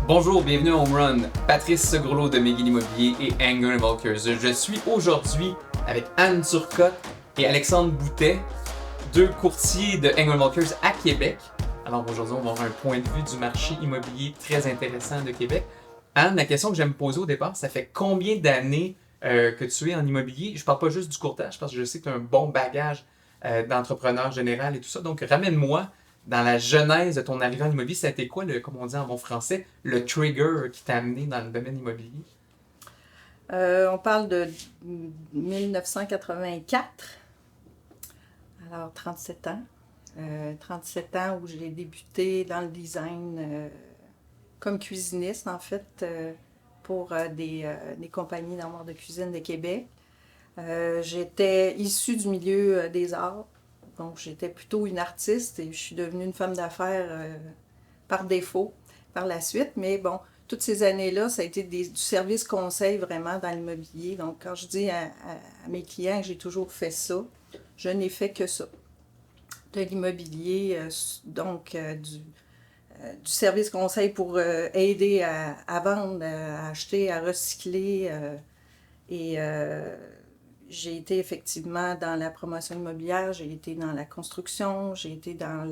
Bonjour, bienvenue à Home Run. Patrice Grelot de McGill Immobilier et Anger Volkers. Je suis aujourd'hui avec Anne Turcotte et Alexandre Boutet, deux courtiers de Anger Volkers à Québec. Alors aujourd'hui, on va avoir un point de vue du marché immobilier très intéressant de Québec. Anne, la question que j'aime poser au départ, ça fait combien d'années que tu es en immobilier? Je parle pas juste du courtage parce que je sais que tu as un bon bagage d'entrepreneur général et tout ça. Donc ramène-moi dans la genèse de ton arrivée en immobilier. C'était quoi, comme on dit en bon français, le trigger qui t'a amené dans le domaine immobilier? On parle de 1984, alors 37 ans. 37 ans où j'ai débuté dans le design comme cuisiniste, en fait, pour des compagnies d'armoires de cuisine de Québec. J'étais issue du milieu des arts, donc j'étais plutôt une artiste et je suis devenue une femme d'affaires par défaut par la suite. Mais bon, toutes ces années-là, ça a été du service conseil vraiment dans l'immobilier. Donc quand je dis à mes clients que j'ai toujours fait ça, je n'ai fait que ça. De l'immobilier, du service conseil pour aider à vendre, à acheter, à recycler. J'ai été effectivement dans la promotion immobilière, j'ai été dans la construction, j'ai été dans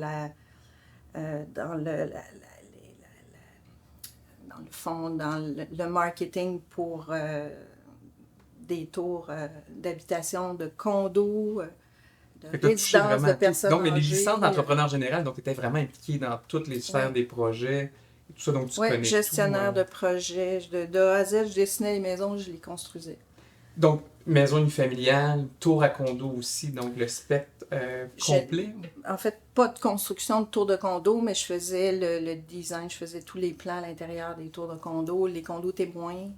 le marketing pour des tours d'habitation, de condos, de résidences de personnes donc, mais les âgées. licences d'entrepreneur général, donc tu étais vraiment impliqué dans toutes les sphères des projets, et tout ça, donc tu connais gestionnaire tout. de projet. De A à Z, je dessinais les maisons, je les construisais. Donc, maison unifamiliale, tour à condo aussi, donc le spectre complet. En fait, pas de construction de tours de condo, mais je faisais le design, je faisais tous les plans à l'intérieur des tours de condo, les condos témoins,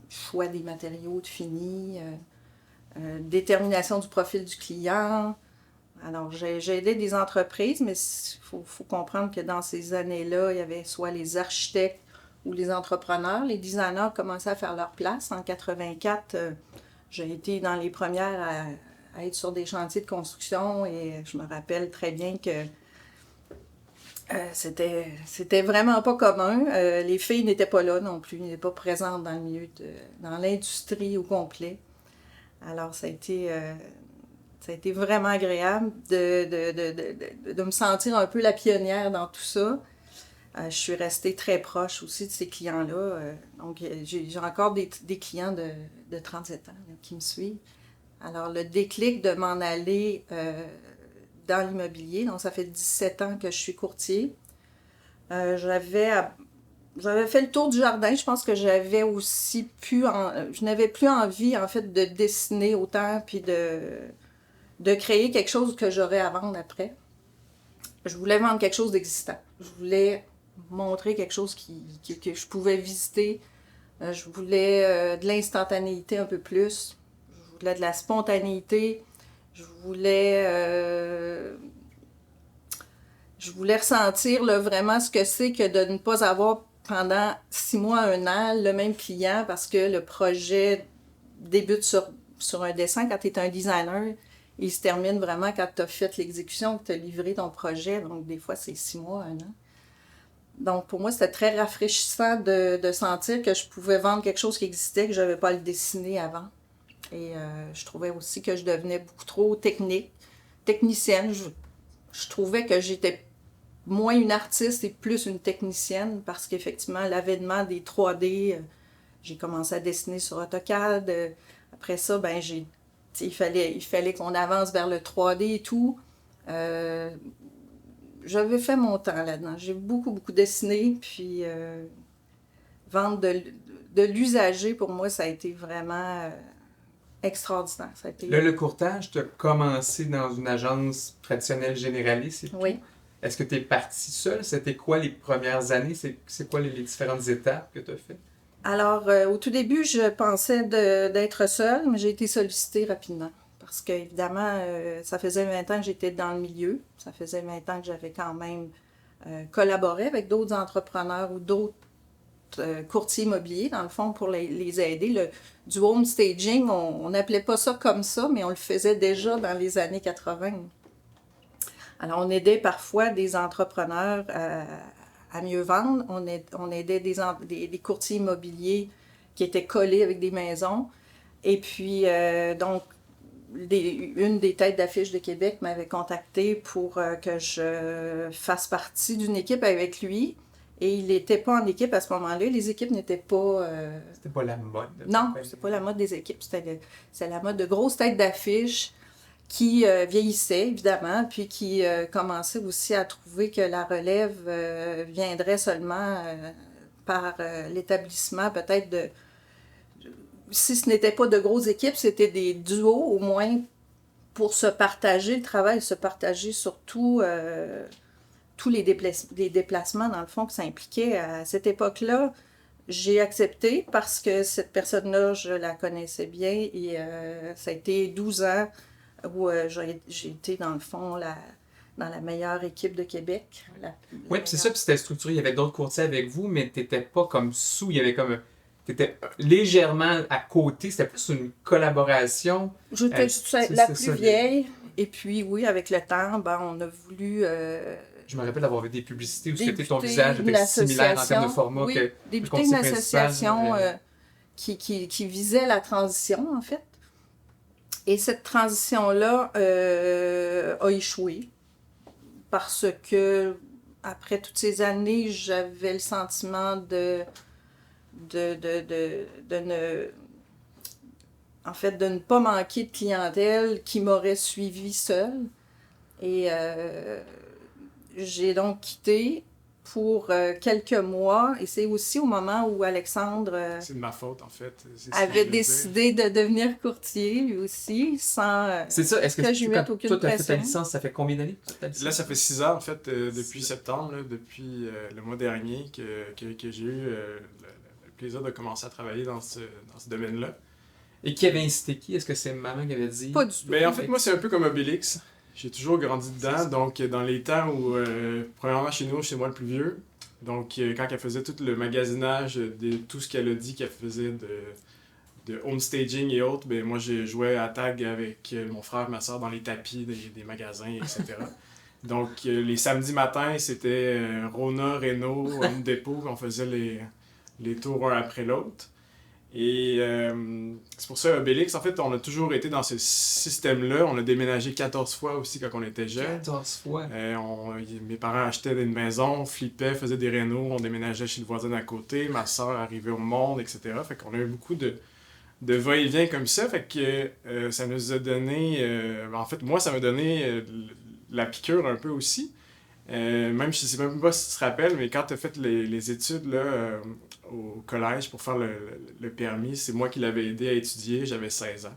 choix des matériaux de fini, détermination du profil du client. Alors, j'ai aidé des entreprises, mais il faut comprendre que dans ces années-là, il y avait soit les architectes ou les entrepreneurs. Les designers commençaient à faire leur place. En 84, j'ai été dans les premières à être sur des chantiers de construction et je me rappelle très bien que c'était vraiment pas commun. Les filles n'étaient pas là non plus, n'étaient pas présentes dans le milieu, dans l'industrie au complet. Alors, ça a été vraiment agréable de me sentir un peu la pionnière dans tout ça. Je suis restée très proche aussi de ces clients-là. Donc, j'ai encore des clients de 37 ans là, qui me suivent. Alors, le déclic de m'en aller dans l'immobilier, donc ça fait 17 ans que je suis courtier. J'avais fait le tour du jardin. Je pense que j'avais aussi je n'avais plus envie, en fait, de dessiner autant puis de créer quelque chose que j'aurais à vendre après. Je voulais vendre quelque chose d'existant. Je voulais montrer quelque chose que je pouvais visiter. Je voulais de l'instantanéité un peu plus. Je voulais de la spontanéité. Je voulais ressentir là, vraiment ce que c'est que de ne pas avoir pendant 6 mois, 1 an, le même client parce que le projet débute sur un dessin quand tu es un designer. Il se termine vraiment quand tu as fait l'exécution, que tu as livré ton projet. Donc, des fois, c'est 6 mois, 1 an. Donc, pour moi, c'était très rafraîchissant de sentir que je pouvais vendre quelque chose qui existait, que je n'avais pas à le dessiner avant. Et je trouvais aussi que je devenais beaucoup trop technicienne. Je trouvais que j'étais moins une artiste et plus une technicienne parce qu'effectivement, l'avènement des 3D, j'ai commencé à dessiner sur AutoCAD. Après ça, ben il fallait qu'on avance vers le 3D et tout. J'avais fait mon temps là-dedans. J'ai beaucoup dessiné. Puis vendre de l'usager, pour moi, ça a été vraiment extraordinaire. Ça a été... Là, le courtage, tu as commencé dans une agence traditionnelle généraliste et tout. Oui. Est-ce que tu es partie seule? C'était quoi les premières années? C'est quoi les différentes étapes que tu as faites? Alors, au tout début, je pensais d'être seule, mais j'ai été sollicitée rapidement. Parce qu'évidemment, ça faisait 20 ans que j'étais dans le milieu. Ça faisait 20 ans que j'avais quand même collaboré avec d'autres entrepreneurs ou d'autres courtiers immobiliers, dans le fond, pour les aider. Du home staging, on n'appelait pas ça comme ça, mais on le faisait déjà dans les années 80. Alors, on aidait parfois des entrepreneurs à mieux vendre. On aidait des courtiers immobiliers qui étaient collés avec des maisons. Et puis, donc, une des têtes d'affiche de Québec m'avait contacté pour que je fasse partie d'une équipe avec lui. Et il n'était pas en équipe à ce moment-là. Les équipes n'étaient pas... C'était pas la mode. Non, c'était pas la mode des équipes. C'était la mode de grosses têtes d'affiche qui vieillissaient, évidemment, puis qui commençaient aussi à trouver que la relève viendrait seulement par l'établissement, peut-être de... Si ce n'était pas de grosses équipes, c'était des duos, au moins, pour se partager le travail, se partager surtout tous les déplacements, dans le fond, que ça impliquait. À cette époque-là, j'ai accepté parce que cette personne-là, je la connaissais bien et ça a été 12 ans où j'ai été, dans le fond, dans la meilleure équipe de Québec. Oui, puis c'est ça, puis c'était structuré. Il y avait d'autres courtiers avec vous, mais t'étais pas comme sous. Il y avait comme... T'étais légèrement à côté. C'était plus une collaboration. J'étais la plus vieille. Et puis, oui, avec le temps, ben, on a voulu... Je me rappelle d'avoir vu des publicités où c'était ton visage était similaire en termes de format oui, que débuter une association qui visait la transition, en fait. Et cette transition-là a échoué parce que, après toutes ces années, j'avais le sentiment de ne pas manquer de clientèle qui m'aurait suivi seule. Et j'ai donc quitté pour quelques mois. Et c'est aussi au moment où Alexandre c'est de ma faute, en fait. avait décidé de devenir courtier, lui aussi, sans c'est ça. Est-ce que je lui mette aucune toi, tu as fait pression. ta licence, ça fait combien d'années? Là, ça fait 6 ans, en fait, depuis septembre, là, depuis le mois dernier, que j'ai eu le plaisir de commencer à travailler dans ce domaine-là. Et qui avait incité qui? Est-ce que c'est maman qui avait dit? Pas du tout. Ben, en fait, moi, c'est un peu comme Obélix. J'ai toujours grandi dedans, donc dans les temps où, premièrement, chez nous, c'est moi le plus vieux. Donc, quand elle faisait tout le magasinage de tout ce qu'elle a dit qu'elle faisait de home staging et autres, ben moi, j'ai joué à tag avec mon frère, ma soeur dans les tapis des magasins, etc. Donc, les samedis matins, c'était Rona, Renault, Home Depot, on faisait les tours un après l'autre. Et c'est pour ça, Obélix, en fait, on a toujours été dans ce système-là. On a déménagé 14 fois aussi quand on était jeunes. 14 fois? Mes parents achetaient une maison, flippaient, faisaient des rénaux, on déménageait chez le voisin d'à côté, ma soeur arrivait au monde, etc. Fait qu'on a eu beaucoup de va-et-vient comme ça. Fait que ça nous a donné... en fait, moi, ça m'a donné la piqûre un peu aussi. Même je sais même pas si tu te rappelles, mais quand tu as fait les études là, au collège pour faire le permis, c'est moi qui l'avais aidé à étudier, j'avais 16 ans.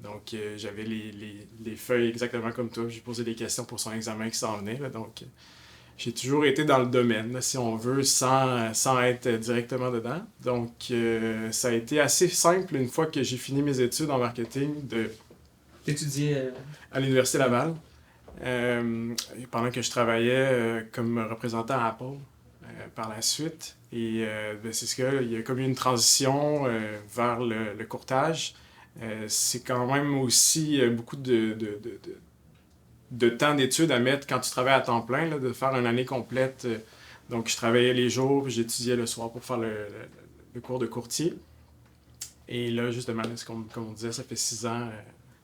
Donc j'avais les feuilles exactement comme toi, j'ai posé des questions pour son examen qui s'en venait. Là, donc j'ai toujours été dans le domaine, là, si on veut, sans être directement dedans. Donc ça a été assez simple une fois que j'ai fini mes études en marketing T'étudiais à l'Université Laval. Pendant que je travaillais comme représentant à Apple par la suite. Et c'est ce qu'il y a comme une transition vers le courtage. C'est quand même aussi beaucoup de temps d'études à mettre quand tu travailles à temps plein, là, de faire une année complète. Donc je travaillais les jours, puis j'étudiais le soir pour faire le cours de courtier. Et là, justement, comme on disait, ça fait 6 ans...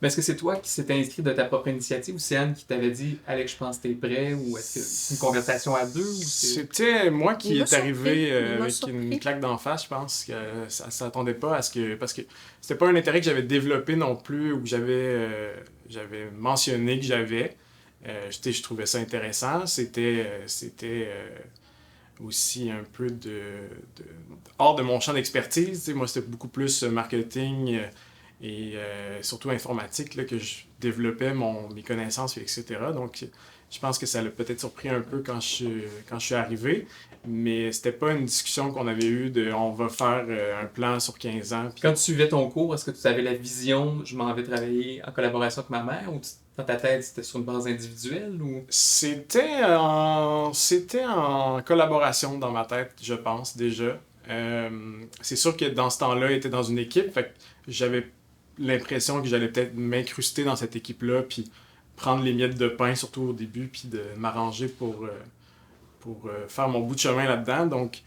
Mais est-ce que c'est toi qui s'est inscrit de ta propre initiative ou c'est Anne qui t'avait dit « Alex, je pense que t'es prêt » ou est-ce que c'est une conversation à deux? Ou C'était moi qui est arrivé avec surpris. une claque d'en face, je pense que ça ne s'attendait pas à ce que... Parce que c'était pas un intérêt que j'avais développé non plus ou que j'avais mentionné que j'avais. Je trouvais ça intéressant. C'était aussi un peu hors de mon champ d'expertise. Moi, c'était beaucoup plus marketing... et surtout informatique, là, que je développais mes connaissances, etc. Donc, je pense que ça l'a peut-être surpris un peu quand je suis arrivé, mais c'était pas une discussion qu'on avait eue de « on va faire un plan sur 15 ans ». Quand tu suivais ton cours, est-ce que tu avais la vision « je m'en vais travailler en collaboration avec ma mère » ou dans ta tête, c'était sur une base individuelle? Ou... C'était en collaboration dans ma tête, je pense, déjà. C'est sûr que dans ce temps-là, j'étais dans une équipe, fait que j'avais l'impression que j'allais peut-être m'incruster dans cette équipe-là, puis prendre les miettes de pain, surtout au début, puis de m'arranger faire mon bout de chemin là-dedans. Donc,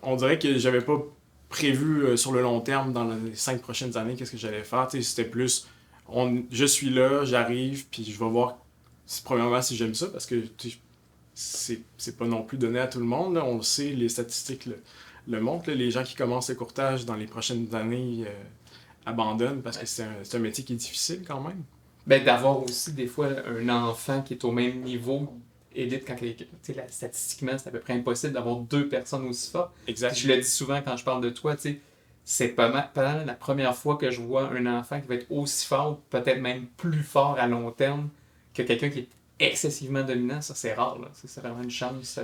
on dirait que j'avais pas prévu sur le long terme, dans les 5 prochaines années, qu'est-ce que j'allais faire. C'était plus, je suis là, j'arrive, puis je vais voir, premièrement, si j'aime ça, parce que c'est pas non plus donné à tout le monde. Là. On le sait, les statistiques le montrent. Là. Les gens qui commencent le courtage dans les prochaines années abandonnent parce que c'est un métier qui est difficile quand même. Ben, d'avoir aussi des fois un enfant qui est au même niveau élite, quand statistiquement c'est à peu près impossible d'avoir 2 personnes aussi fortes. Exact. Puis je le dis souvent quand je parle de toi, c'est pas mal la première fois que je vois un enfant qui va être aussi fort, peut-être même plus fort à long terme que quelqu'un qui est excessivement dominant. Ça, c'est rare. Là. C'est vraiment une chance.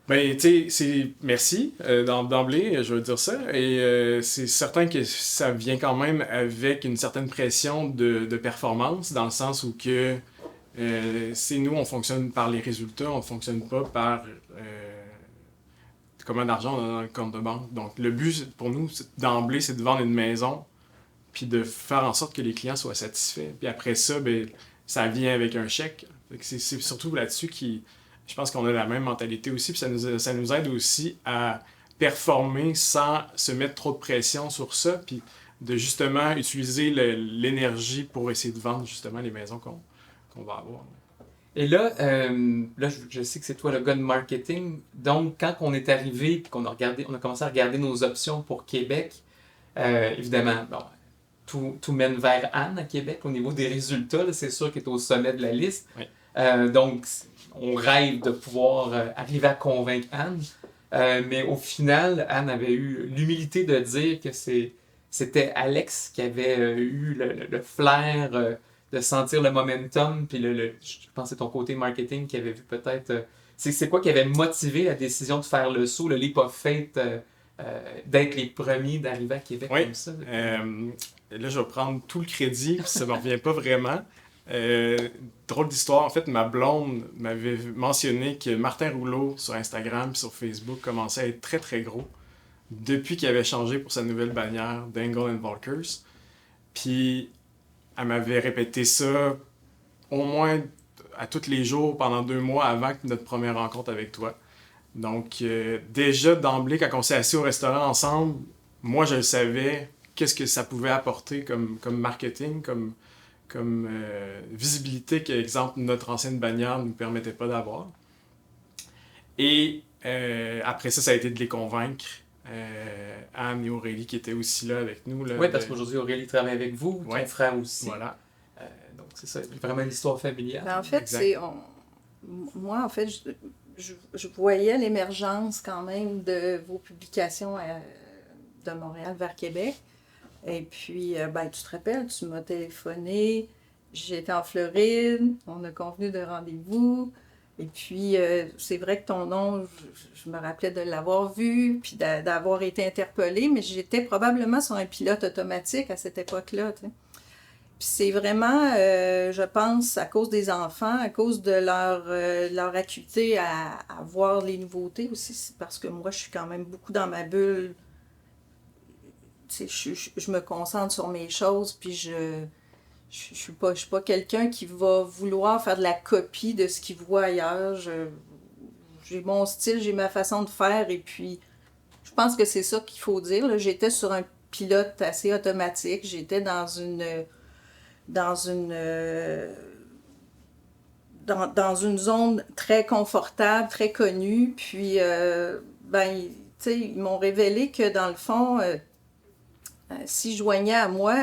Ben, tu sais, merci d'emblée, je veux dire ça. Et c'est certain que ça vient quand même avec une certaine pression de performance, dans le sens où que c'est nous, on fonctionne par les résultats, on fonctionne pas par combien d'argent on a dans le compte de banque. Donc, le but pour nous, d'emblée, c'est de vendre une maison, puis de faire en sorte que les clients soient satisfaits. Puis après ça, ben, ça vient avec un chèque. C'est surtout là-dessus je pense qu'on a la même mentalité aussi, puis ça nous aide aussi à performer sans se mettre trop de pression sur ça, puis de justement utiliser l'énergie pour essayer de vendre justement les maisons qu'on va avoir. Et là, je sais que c'est toi le gars de marketing. Donc, quand on est arrivé et qu'on a commencé à regarder nos options pour Québec, évidemment, bon, tout mène vers Anne à Québec au niveau des résultats. Là, c'est sûr qu'elle est au sommet de la liste. Oui. Donc, on rêve de pouvoir arriver à convaincre Anne. Mais au final, Anne avait eu l'humilité de dire que c'était Alex qui avait eu le flair de sentir le momentum, puis je pense que c'est ton côté marketing qui avait vu peut-être... c'est quoi qui avait motivé la décision de faire le saut, le leap of faith, d'être les premiers d'arriver à Québec comme ça? Là, je vais prendre tout le crédit, puis ça ne me revient pas vraiment. Drôle d'histoire, en fait, ma blonde m'avait mentionné que Martin Rouleau, sur Instagram et sur Facebook, commençait à être très très gros depuis qu'il avait changé pour sa nouvelle bannière d'Engel & Volkers. Puis elle m'avait répété ça au moins à tous les jours pendant 2 mois avant notre première rencontre avec toi. Donc déjà d'emblée, quand on s'est assis au restaurant ensemble, moi je le savais, qu'est-ce que ça pouvait apporter comme marketing, comme visibilité que, exemple, notre ancienne bannière ne nous permettait pas d'avoir. Et après ça a été de les convaincre. Anne et Aurélie qui étaient aussi là avec nous. Oui, parce qu'aujourd'hui, Aurélie travaille avec vous, ton frère aussi. Voilà. Donc, c'est ça, vraiment une histoire familiale. Ben, en fait, moi, en fait, je voyais l'émergence quand même de vos publications de Montréal vers Québec. Et puis, tu te rappelles, tu m'as téléphoné, j'étais en Floride, on a convenu de rendez-vous. Et puis, c'est vrai que ton nom, je me rappelais de l'avoir vu, puis d'avoir été interpellée, mais j'étais probablement sur un pilote automatique à cette époque-là. T'sais. Puis c'est vraiment, je pense, à cause des enfants, à cause de leur acuité à voir les nouveautés aussi, c'est parce que moi, je suis quand même beaucoup dans ma bulle. Je me concentre sur mes choses, puis je suis pas quelqu'un qui va vouloir faire de la copie de ce qu'il voit ailleurs. J'ai mon style, j'ai ma façon de faire, et puis je pense que c'est ça qu'il faut dire. Là. J'étais sur un pilote assez automatique. J'étais dans une zone très confortable, très connue. Puis, ils m'ont révélé que dans le fond, s'ils joignaient à moi,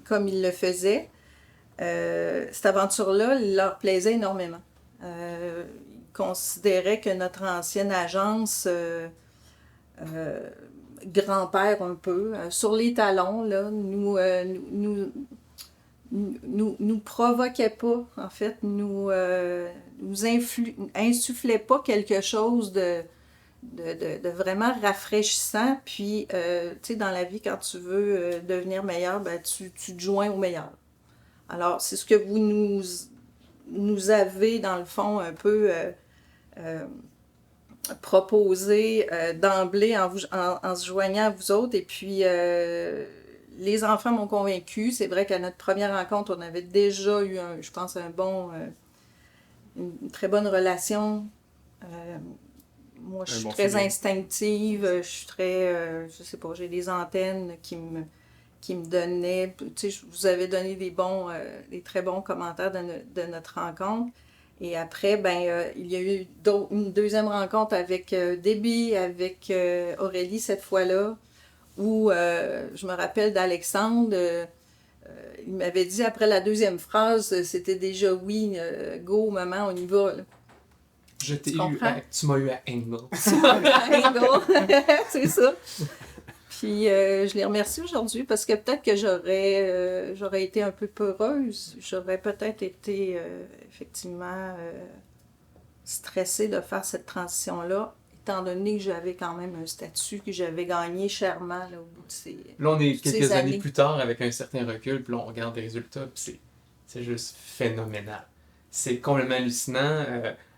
comme ils le faisaient, cette aventure-là leur plaisait énormément. Ils considéraient que notre ancienne agence, grand-père un peu, sur les talons, là, nous provoquait pas, en fait, nous insufflait pas quelque chose de vraiment rafraîchissant. Puis, tu sais, dans la vie, quand tu veux devenir meilleur, tu te joins au meilleur. Alors, c'est ce que vous nous avez, dans le fond, un peu proposé d'emblée en se joignant à vous autres. Et puis, les enfants m'ont convaincue. C'est vrai qu'à notre première rencontre, on avait déjà eu, je pense, un bon une très bonne relation. Moi, je suis bon très feeling. instinctive, je suis très, je sais pas, j'ai des antennes qui me donnaient, tu sais, je vous avais donné des très bons commentaires de notre rencontre. Et après, il y a eu une deuxième rencontre avec Debbie, avec Aurélie cette fois-là, où je me rappelle d'Alexandre, il m'avait dit après la deuxième phrase, c'était déjà oui, go, maman, on y va. Là. Je t'ai Tu eu comprends? tu m'as eu à Angle. C'est ça. Puis je les remercie aujourd'hui parce que peut-être que j'aurais été un peu peureuse. J'aurais peut-être été effectivement stressée de faire cette transition-là, étant donné que j'avais quand même un statut que j'avais gagné chèrement là, au bout de Là, on est ces quelques années années. plus tard avec un certain recul, puis là, on regarde les résultats, puis c'est juste phénoménal. C'est complètement hallucinant.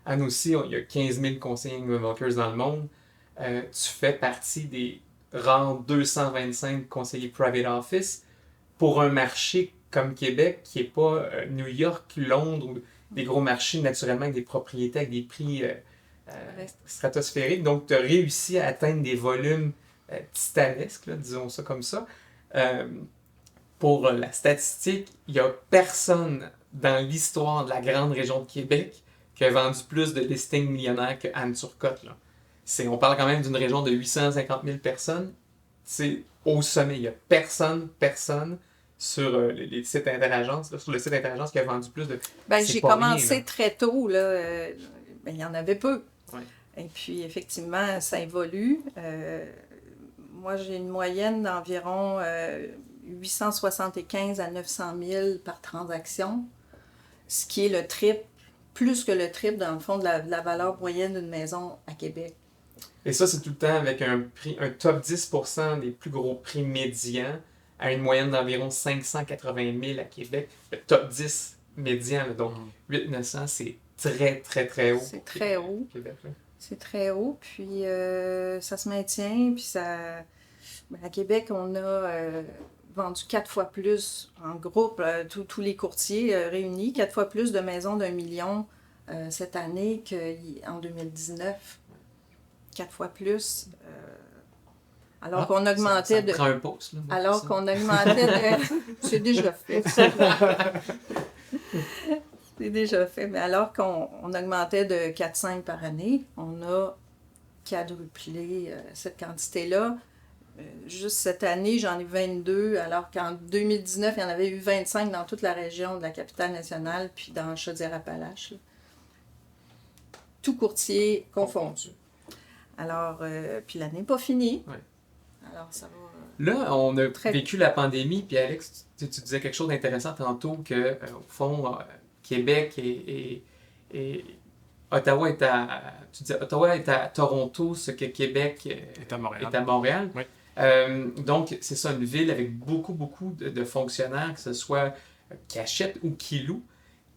Anne aussi, il y a 15 000 conseillers Engel Walkers dans le monde. Tu fais partie des rares 225 conseillers private office pour un marché comme Québec, qui n'est pas New York, Londres, ou des gros marchés naturellement avec des propriétés, avec des prix stratosphériques. Donc, tu as réussi à atteindre des volumes titanesques, là, disons ça comme ça. Pour la statistique, il n'y a personne dans l'histoire de la grande région de Québec qui a vendu plus de listings millionnaires que Anne Turcotte. Là. On parle quand même d'une région de 850 000 personnes. C'est au sommet. Il n'y a personne sur les sites interagences, sur le site interagence qui a vendu plus de... J'ai commencé très tôt, là. Il y en avait peu. Ouais. Et puis, effectivement, ça évolue. Moi, j'ai une moyenne d'environ 875 à 900 000 par transaction, ce qui est le triple, plus que le triple, dans le fond, de la valeur moyenne d'une maison à Québec. Et ça, c'est tout le temps avec un top 10% des plus gros prix médians à une moyenne d'environ 580 000 à Québec. Le top 10 médian, là, donc 800-900, c'est très, très, très haut. C'est très haut. Québec, c'est très haut, puis ça se maintient, puis ça... à Québec, on a vendu 4 fois plus en groupe, tous les courtiers réunis, 4 fois plus de maisons d'1 million cette année qu'en 2019. 4 fois plus. Alors qu'on augmentait ça prend un pouce, là, alors qu'on augmentait de... C'est déjà fait. C'est déjà fait. Mais alors qu'on augmentait de 4-5 par année, on a quadruplé cette quantité-là. Juste cette année, j'en ai 22, alors qu'en 2019, il y en avait eu 25 dans toute la région de la capitale-nationale, puis dans Chaudière-Appalaches. Tout courtier confondu. Alors, puis l'année n'est pas finie. Ouais. Alors, ça va... Là, on a vécu la pandémie, puis Alex, tu disais quelque chose d'intéressant tantôt, que au fond, Québec et Ottawa est à Toronto, ce que Québec est à Montréal. Est à Montréal. Oui. Donc, c'est ça, une ville avec beaucoup de fonctionnaires, que ce soit qui achètent ou qui louent.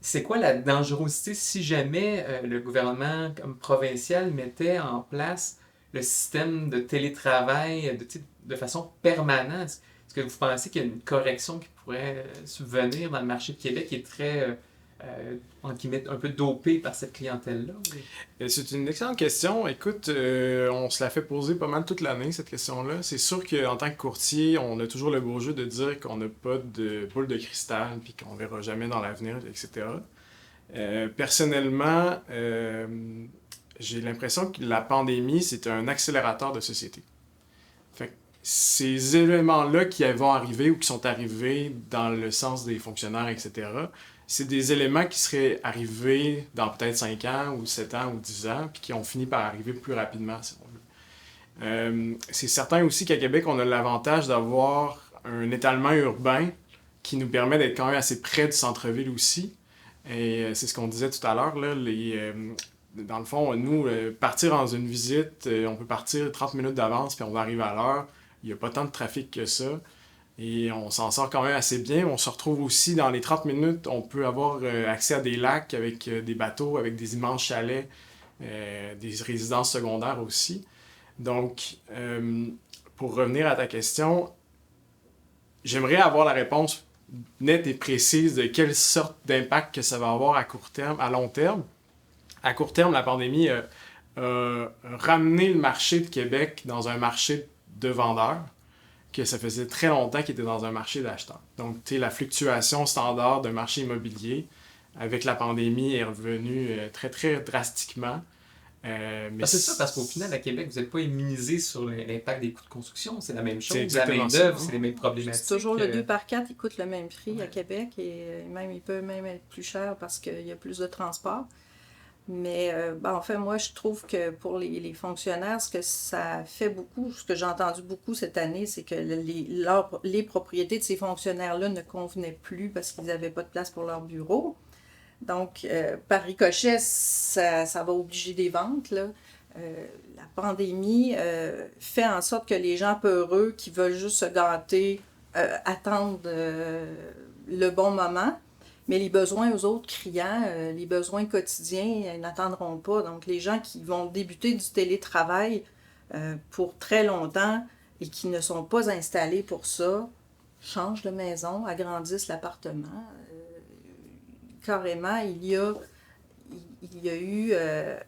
C'est quoi la dangerosité si jamais le gouvernement comme provincial mettait en place le système de télétravail de façon permanente? Est-ce que vous pensez qu'il y a une correction qui pourrait subvenir dans le marché de Québec qui est très, entre guillemets, un peu dopé par cette clientèle-là? C'est une excellente question. Écoute, on se l'a fait poser pas mal toute l'année, cette question-là. C'est sûr qu'en tant que courtier, on a toujours le beau jeu de dire qu'on n'a pas de boule de cristal puis qu'on verra jamais dans l'avenir, etc. Personnellement, j'ai l'impression que la pandémie, c'est un accélérateur de société. Fait que ces éléments-là qui vont arriver ou qui sont arrivés dans le sens des fonctionnaires, etc., c'est des éléments qui seraient arrivés dans peut-être 5 ans ou 7 ans ou 10 ans, puis qui ont fini par arriver plus rapidement, si on veut. C'est certain aussi qu'à Québec, on a l'avantage d'avoir un étalement urbain qui nous permet d'être quand même assez près du centre-ville aussi. Et c'est ce qu'on disait tout à l'heure, là, dans le fond, nous, partir dans une visite, on peut partir 30 minutes d'avance, puis on va arriver à l'heure. Il n'y a pas tant de trafic que ça. Et on s'en sort quand même assez bien. On se retrouve aussi dans les 30 minutes, on peut avoir accès à des lacs avec des bateaux, avec des immenses chalets, des résidences secondaires aussi. Donc, pour revenir à ta question, j'aimerais avoir la réponse nette et précise de quelle sorte d'impact que ça va avoir à court terme, à long terme. à court terme, la pandémie a ramené le marché de Québec dans un marché de vendeurs, que ça faisait très longtemps qu'il était dans un marché d'acheteurs. Donc, tu sais, la fluctuation standard d'un marché immobilier, avec la pandémie, est revenue très, très drastiquement. Mais c'est ça, parce qu'au final, à Québec, vous n'êtes pas immunisé sur l'impact des coûts de construction. C'est la même chose. C'est La exactement main-d'œuvre, ça. c'est les mêmes problématiques. C'est toujours le 2 par 4, il coûte le même prix à Québec et même il peut même être plus cher parce qu'il y a plus de transport. Mais en fait, moi, je trouve que pour les fonctionnaires, ce que ça fait beaucoup, ce que j'ai entendu beaucoup cette année, c'est que les propriétés de ces fonctionnaires-là ne convenaient plus parce qu'ils n'avaient pas de place pour leur bureau. Donc, par ricochet, ça va obliger des ventes, là. La pandémie fait en sorte que les gens peureux qui veulent juste se gâter attendent le bon moment, mais les besoins aux autres criants, les besoins quotidiens n'attendront pas. Donc, les gens qui vont débuter du télétravail pour très longtemps et qui ne sont pas installés pour ça, changent de maison, agrandissent l'appartement. Carrément, il y a eu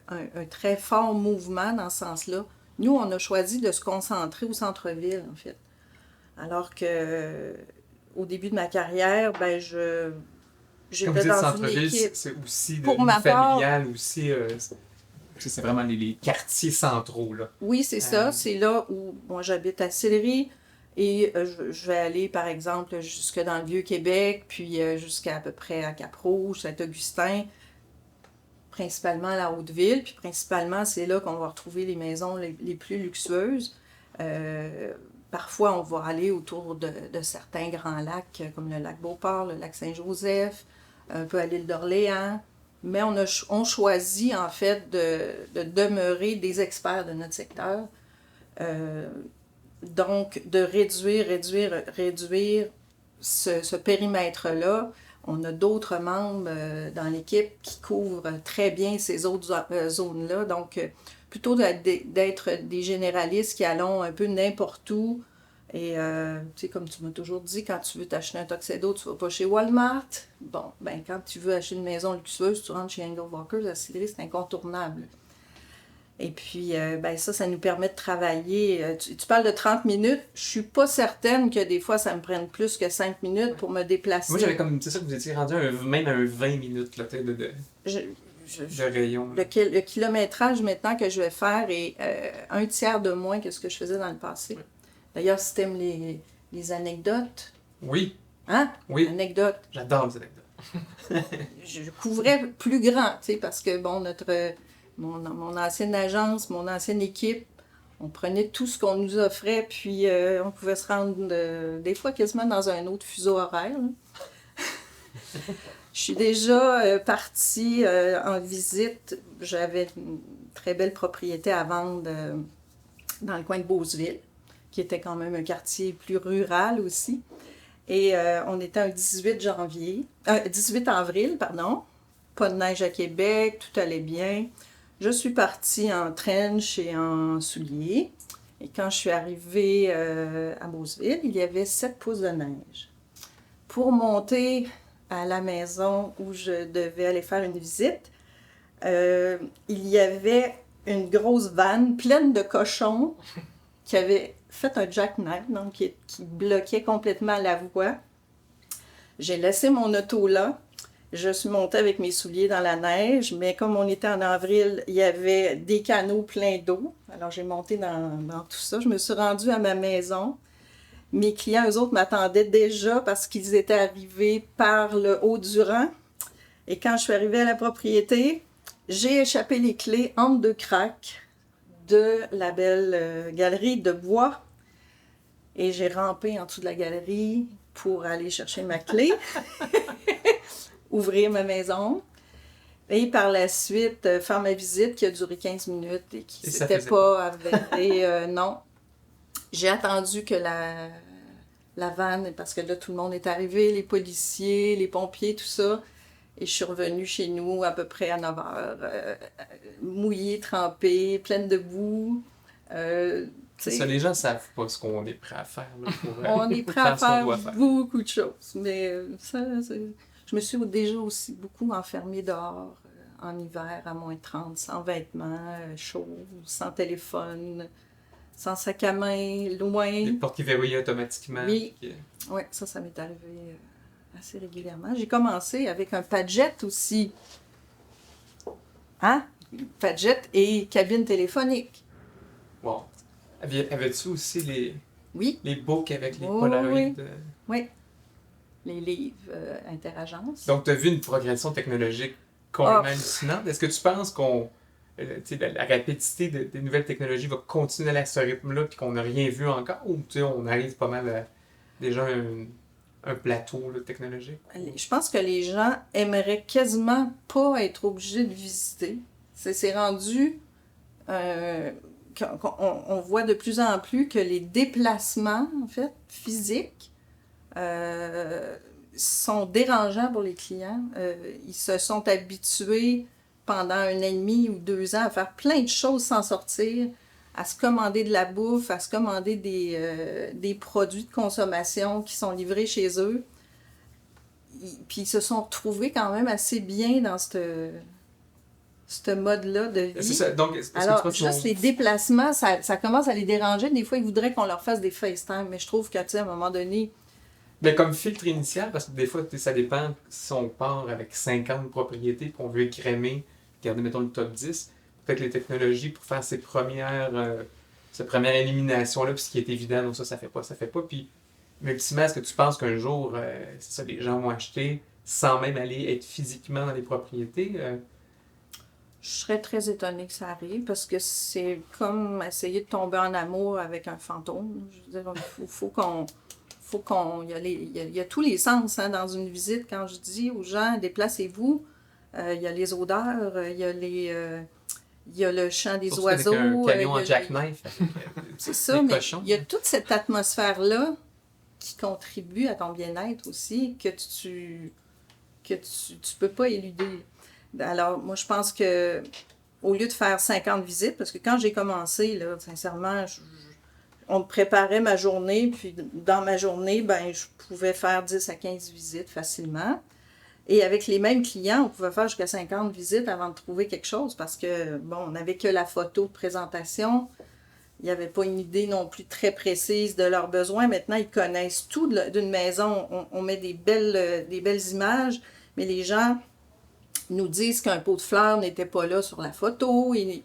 un très fort mouvement dans ce sens-là. Nous, on a choisi de se concentrer au centre-ville, en fait. Alors que au début de ma carrière, j'étais dans une équipe. C'est aussi Pour ma part, familial, aussi. C'est vraiment les quartiers centraux, là. Oui, c'est ça. C'est là où moi j'habite à Sillery. Et je vais aller, par exemple, jusque dans le Vieux-Québec, puis jusqu'à peu près à Cap-Rouge, Saint-Augustin, principalement à la Haute-Ville, puis principalement, c'est là qu'on va retrouver les maisons les plus luxueuses. Parfois, on va aller autour de certains grands lacs, comme le lac Beauport, le lac Saint-Joseph, un peu à l'île d'Orléans, mais on choisit, en fait, de demeurer des experts de notre secteur. Donc, de réduire ce périmètre-là. On a d'autres membres dans l'équipe qui couvrent très bien ces autres zones-là. Donc, plutôt d'être des généralistes qui allons un peu n'importe où. Et, tu sais, comme tu m'as toujours dit, quand tu veux t'acheter un Tuxedo, tu vas pas chez Walmart. Bon, quand tu veux acheter une maison luxueuse, tu rentres chez Engel Walkers à Sillery, c'est incontournable. Et puis, ça nous permet de travailler. Tu parles de 30 minutes. Je suis pas certaine que des fois, ça me prenne plus que 5 minutes pour me déplacer. Moi, j'avais comme, c'est ça que vous étiez rendu même à un 20 minutes, là, de rayon. Le kilométrage maintenant que je vais faire est un tiers de moins que ce que je faisais dans le passé. D'ailleurs, si tu aimes les anecdotes. Oui. Hein? Oui. Anecdotes. J'adore les anecdotes. Je couvrais plus grand, tu sais, parce que, bon, mon ancienne agence, mon ancienne équipe, on prenait tout ce qu'on nous offrait, puis on pouvait se rendre des fois quasiment dans un autre fuseau horaire. Je suis déjà partie en visite. J'avais une très belle propriété à vendre dans le coin de Beauceville, qui était quand même un quartier plus rural aussi. Et on était un 18 avril, pardon. Pas de neige à Québec, tout allait bien. Je suis partie en trench et en souliers. Et quand je suis arrivée à Beauceville, il y avait 7 pouces de neige. Pour monter à la maison où je devais aller faire une visite, il y avait une grosse vanne pleine de cochons qui avait fait un jackknife, donc qui bloquait complètement la voie. J'ai laissé mon auto là. Je suis montée avec mes souliers dans la neige, mais comme on était en avril, il y avait des canaux pleins d'eau. Alors, j'ai monté dans tout ça. Je me suis rendue à ma maison. Mes clients, eux autres, m'attendaient déjà parce qu'ils étaient arrivés par le haut du rang. Et quand je suis arrivée à la propriété, j'ai échappé les clés entre 2 craques de la belle galerie de bois. Et j'ai rampé en dessous de la galerie pour aller chercher ma clé. Ouvrir ma maison et par la suite faire ma visite qui a duré 15 minutes et qui s'était pas avérée. Non. J'ai attendu que la vanne, parce que là, tout le monde est arrivé, les policiers, les pompiers, tout ça. Et je suis revenue chez nous à peu près à 9 heures, mouillée, trempée, pleine de boue. C'est ça, les gens ne savent pas ce qu'on est prêt à faire. Là, on est prêt à faire beaucoup de choses. Mais ça, je me suis déjà aussi beaucoup enfermée dehors, en hiver à moins 30, sans vêtements, chaud, sans téléphone, sans sac à main, loin. Les portes qui verrouillent automatiquement. Oui. Puis, Oui, ça m'est arrivé assez régulièrement. J'ai commencé avec un Padjet aussi. Hein? Padjet et cabine téléphonique. wow. Avais-tu aussi Oui, les books avec les Oh, Polaroid? oui. oui. Les livres Interagences. Donc, tu as vu une progression technologique complètement Ah. hallucinante. Est-ce que tu penses qu'on. Tu sais, la rapidité des nouvelles technologies va continuer à ce rythme-là puis qu'on n'a rien vu encore? Ou tu sais, on arrive pas mal à déjà un plateau là, technologique? Je pense que les gens aimeraient quasiment pas être obligés de visiter. C'est rendu... on voit de plus en plus que les déplacements, en fait, physiques, sont dérangeants pour les clients. Ils se sont habitués pendant 1 an et demi ou 2 ans à faire plein de choses sans sortir, à se commander de la bouffe, à se commander des produits de consommation qui sont livrés chez eux. Puis ils se sont retrouvés quand même assez bien dans ce mode-là de vie. C'est ça. Donc, est-ce que tu Alors, penses juste les déplacements, ça commence à les déranger. Des fois, ils voudraient qu'on leur fasse des FaceTime, mais je trouve qu'à un moment donné, ben, comme filtre initial, parce que des fois, ça dépend si on part avec 50 propriétés et on veut écrémer, garder, mettons, le top 10. Peut-être les technologies pour faire ces cette première élimination-là, puis ce qui est évident, non, ça fait pas. Puis, mais ultimement, est-ce que tu penses qu'un jour, c'est ça, les gens vont acheter sans même aller être physiquement dans les propriétés? je serais très étonnée que ça arrive parce que c'est comme essayer de tomber en amour avec un fantôme. Je veux dire, faut qu'on. Il y a tous les sens hein, dans une visite. Quand je dis aux gens, déplacez-vous, il y a les odeurs, il y a le chant des Surtout oiseaux. avec un camion il y a en jackknife. C'est ça, des mais cochons. il y a toute cette atmosphère-là qui contribue à ton bien-être aussi, que tu peux pas éluder. Alors, moi, je pense que au lieu de faire 50 visites, parce que quand j'ai commencé, là, sincèrement, on me préparait ma journée, puis dans ma journée, ben, je pouvais faire 10 à 15 visites facilement. Et avec les mêmes clients, on pouvait faire jusqu'à 50 visites avant de trouver quelque chose, parce que, bon, on n'avait que la photo de présentation. Il n'y avait pas une idée non plus très précise de leurs besoins. Maintenant, ils connaissent tout d'une maison. On met des belles images, mais les gens nous disent qu'un pot de fleurs n'était pas là sur la photo. Ils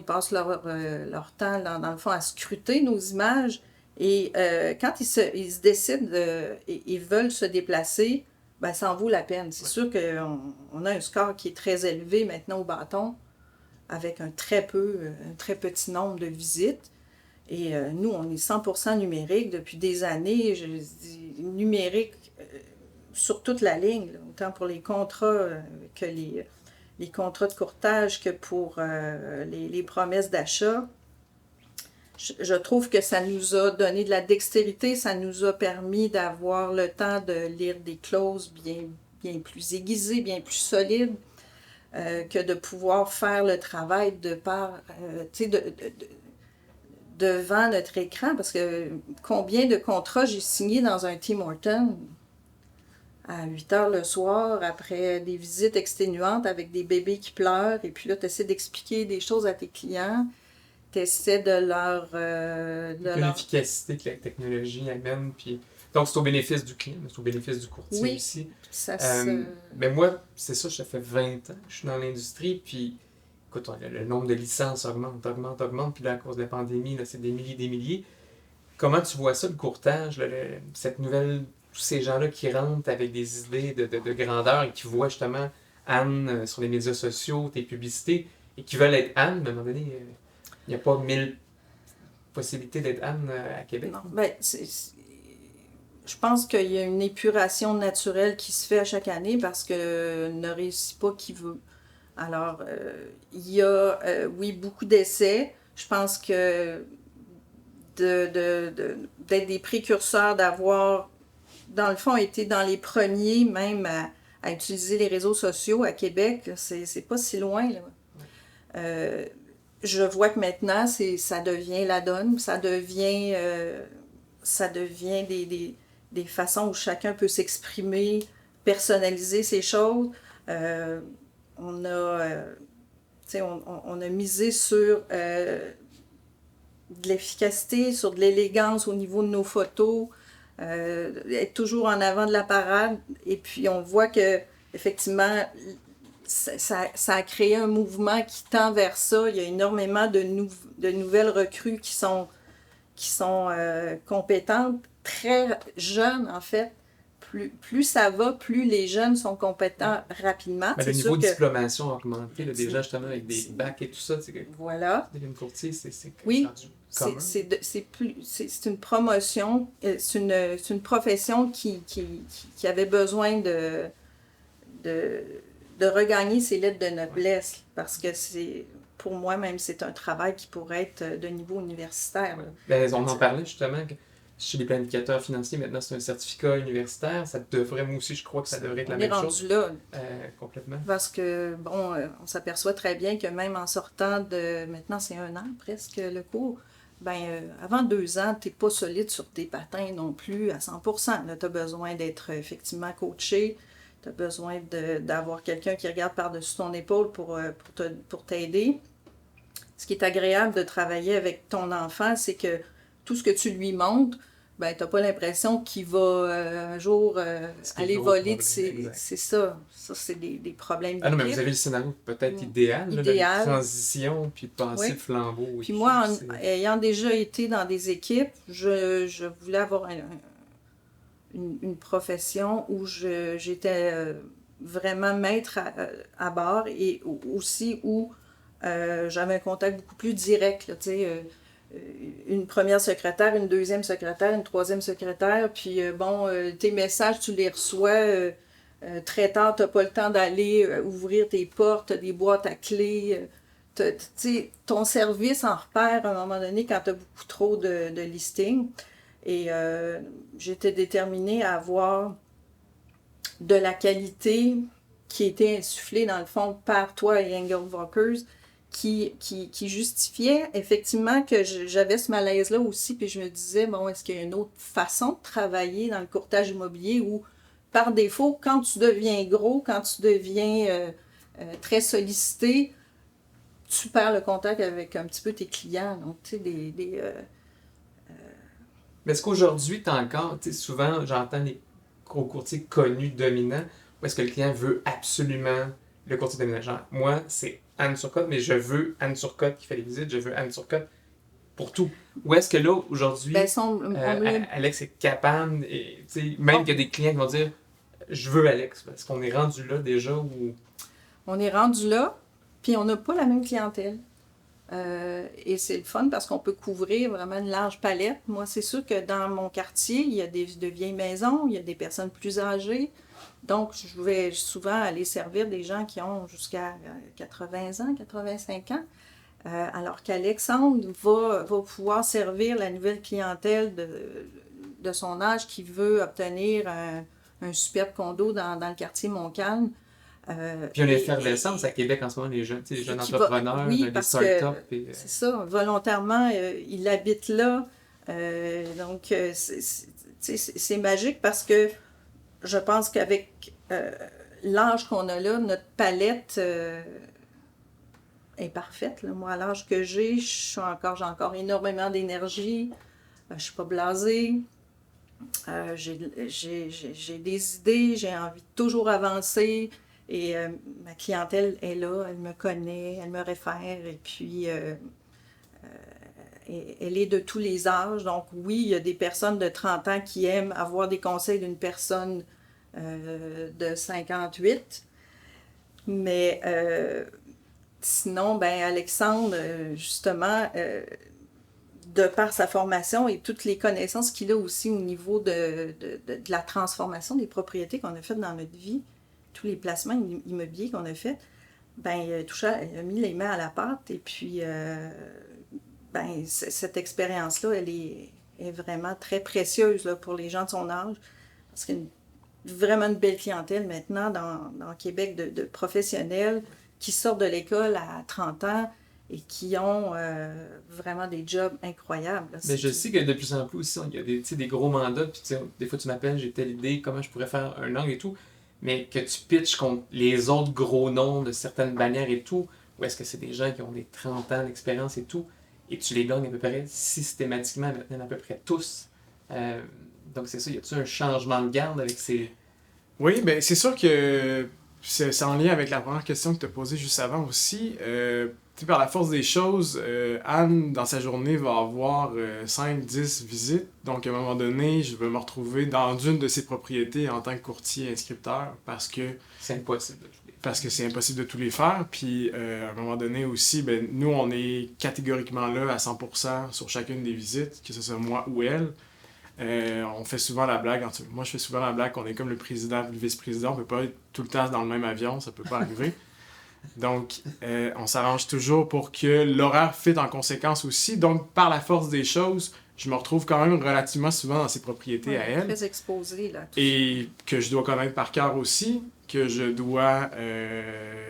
passent leur temps, dans le fond, à scruter nos images. Et quand ils se décident et veulent se déplacer, ben, ça en vaut la peine. C'est sûr qu'on a un score qui est très élevé maintenant au bâton, avec un très petit nombre de visites. Et nous, on est 100% numérique depuis des années. Je dis numérique sur toute la ligne, là, autant pour les contrats que les contrats de courtage que pour les promesses d'achat. Je trouve que ça nous a donné de la dextérité, ça nous a permis d'avoir le temps de lire des clauses bien plus aiguisées, bien plus solides, que de pouvoir faire le travail devant notre écran. Parce que combien de contrats j'ai signés dans un Tim Hortons à 8 heures le soir, après des visites exténuantes avec des bébés qui pleurent, et puis là, tu essaies d'expliquer des choses à tes clients, tu essaies de leur... L'efficacité que la technologie amène, puis... Donc, c'est au bénéfice du client, mais c'est au bénéfice du courtier Oui, aussi. Ça Mais moi, c'est ça, ça fait 20 ans que je suis dans l'industrie, puis écoute, le nombre de licences augmente, puis là, à cause de la pandémie, là, c'est des milliers. Comment tu vois ça, le courtage, là, cette nouvelle... tous ces gens-là qui rentrent avec des idées de grandeur et qui voient justement Anne sur les médias sociaux, tes publicités, et qui veulent être Anne, mais à un moment donné, il n'y a pas 1000 possibilités d'être Anne à Québec. Non, ben, je pense qu'il y a une épuration naturelle qui se fait à chaque année parce que ne réussit pas qui veut. Alors, il y a, oui, beaucoup d'essais. Je pense que d'être des précurseurs, d'avoir, dans le fond, été dans les premiers même à utiliser les réseaux sociaux à Québec, c'est pas si loin, là. Je vois que maintenant, ça devient la donne, ça devient des façons où chacun peut s'exprimer, personnaliser ses choses. On a, on a misé sur de l'efficacité, sur de l'élégance au niveau de nos photos, être toujours en avant de la parade. Et puis, on voit que effectivement, ça a créé un mouvement qui tend vers ça. Il y a énormément de nouvelles recrues qui sont compétentes, très jeunes en fait. Plus ça va, plus les jeunes sont compétents rapidement. Le niveau de diplomation a augmenté, là, déjà justement avec des bacs et tout ça. Voilà. Une courtier, c'est oui, c'est une promotion, c'est une profession qui avait besoin de regagner ses lettres de noblesse, parce que pour moi même, c'est un travail qui pourrait être de niveau universitaire. Ben, on en parlait justement que chez les planificateurs financiers, maintenant c'est un certificat universitaire. Ça devrait, moi aussi, je crois que ça devrait être la même chose. On est rendu là. Complètement. Parce que, bon, on s'aperçoit très bien que même en sortant de, maintenant c'est 1 an presque le cours, avant 2 ans, tu n'es pas solide sur tes patins non plus à 100%. Tu as besoin d'être effectivement coaché. Tu as besoin d'avoir quelqu'un qui regarde par-dessus ton épaule pour t'aider. Ce qui est agréable de travailler avec ton enfant, c'est que tout ce que tu lui montres, tu n'as pas l'impression qu'il va un jour aller voler de ses... C'est ça. Ça, c'est des problèmes d'équipe. Ah non, mais vous avez le scénario peut-être idéal. Là, la transition, puis de passer le flambeau. Puis moi, ayant déjà été dans des équipes, je voulais avoir une profession où j'étais vraiment maître à bord, et aussi où j'avais un contact beaucoup plus direct, là, une première secrétaire, une deuxième secrétaire, une troisième secrétaire, puis tes messages, tu les reçois très tard, tu n'as pas le temps d'aller ouvrir tes portes, tu as des boîtes à clés, ton service en repère à un moment donné quand tu as beaucoup trop de listings. Et j'étais déterminée à avoir de la qualité qui était insufflée dans le fond par toi et Engel Walkers, qui justifiait effectivement que j'avais ce malaise-là aussi, puis je me disais, bon, est-ce qu'il y a une autre façon de travailler dans le courtage immobilier où, par défaut, quand tu deviens gros, quand tu deviens très sollicité, tu perds le contact avec un petit peu tes clients, donc tu sais, Mais est-ce qu'aujourd'hui, tu as encore, souvent, j'entends les gros courtiers connus, dominants, où est-ce que le client veut absolument le courtier dominant? Genre, moi, c'est Anne Turcotte, mais je veux Anne Turcotte qui fait les visites, je veux Anne Turcotte pour tout. Où est-ce que là, aujourd'hui, Alex est capable, et même qu'il y a des clients qui vont dire « Je veux Alex », parce qu'on est rendu là déjà où... On est rendu là, puis on n'a pas la même clientèle. Et c'est le fun parce qu'on peut couvrir vraiment une large palette. Moi, c'est sûr que dans mon quartier, il y a de vieilles maisons, il y a des personnes plus âgées. Donc, je vais souvent aller servir des gens qui ont jusqu'à 80 ans, 85 ans. Alors qu'Alexandre va pouvoir servir la nouvelle clientèle de son âge qui veut obtenir un superbe condo dans le quartier Montcalm. Puis il y a une effervescence à Québec en ce moment, les jeunes entrepreneurs, les startups. C'est ça, volontairement, il habite là. Donc, c'est magique parce que je pense qu'avec l'âge qu'on a là, notre palette est parfaite. Là. Moi, à l'âge que j'ai encore énormément d'énergie. Je ne suis pas blasée. J'ai des idées, j'ai envie de toujours avancer. Et ma clientèle est là, elle me connaît, elle me réfère, et puis elle est de tous les âges. Donc oui, il y a des personnes de 30 ans qui aiment avoir des conseils d'une personne de 58. Mais sinon, Alexandre, justement, de par sa formation et toutes les connaissances qu'il a aussi au niveau de la transformation des propriétés qu'on a faites dans notre vie, tous les placements immobiliers qu'on a faits, il a mis les mains à la pâte, et puis cette expérience-là, elle est vraiment très précieuse là, pour les gens de son âge, parce qu'il y a vraiment une belle clientèle maintenant dans Québec de professionnels qui sortent de l'école à 30 ans et qui ont vraiment des jobs incroyables. Là. Mais je sais que de plus en plus aussi, il y a des gros mandats, puis des fois tu m'appelles, j'ai telle idée, comment je pourrais faire un angle et tout. mais que tu pitches contre les autres gros noms de certaines bannières et tout, ou est-ce que c'est des gens qui ont des 30 ans d'expérience et tout, et tu les gagnes à peu près systématiquement, maintenant à peu près tous. Donc c'est ça, y a-tu un changement de garde avec ces... Oui, ben c'est sûr que c'est en lien avec la première question que tu as posée juste avant aussi. Tu sais, par la force des choses, Anne, dans sa journée, va avoir 5-10 visites. Donc, à un moment donné, je vais me retrouver dans une de ses propriétés en tant que courtier inscripteur C'est impossible. parce que c'est impossible de tous les faire. Puis, à un moment donné aussi, ben, nous, on est catégoriquement là à 100% sur chacune des visites, que ce soit moi ou elle. On fait souvent la blague, moi je fais souvent la blague qu'on est comme le président et le vice-président, on peut pas être tout le temps dans le même avion, ça peut pas arriver. Donc, on s'arrange toujours pour que l'horaire fit en conséquence aussi. Donc, par la force des choses, je me retrouve quand même relativement souvent dans ses propriétés à elle. Très exposé, là. Et que je dois connaître par cœur aussi, que je dois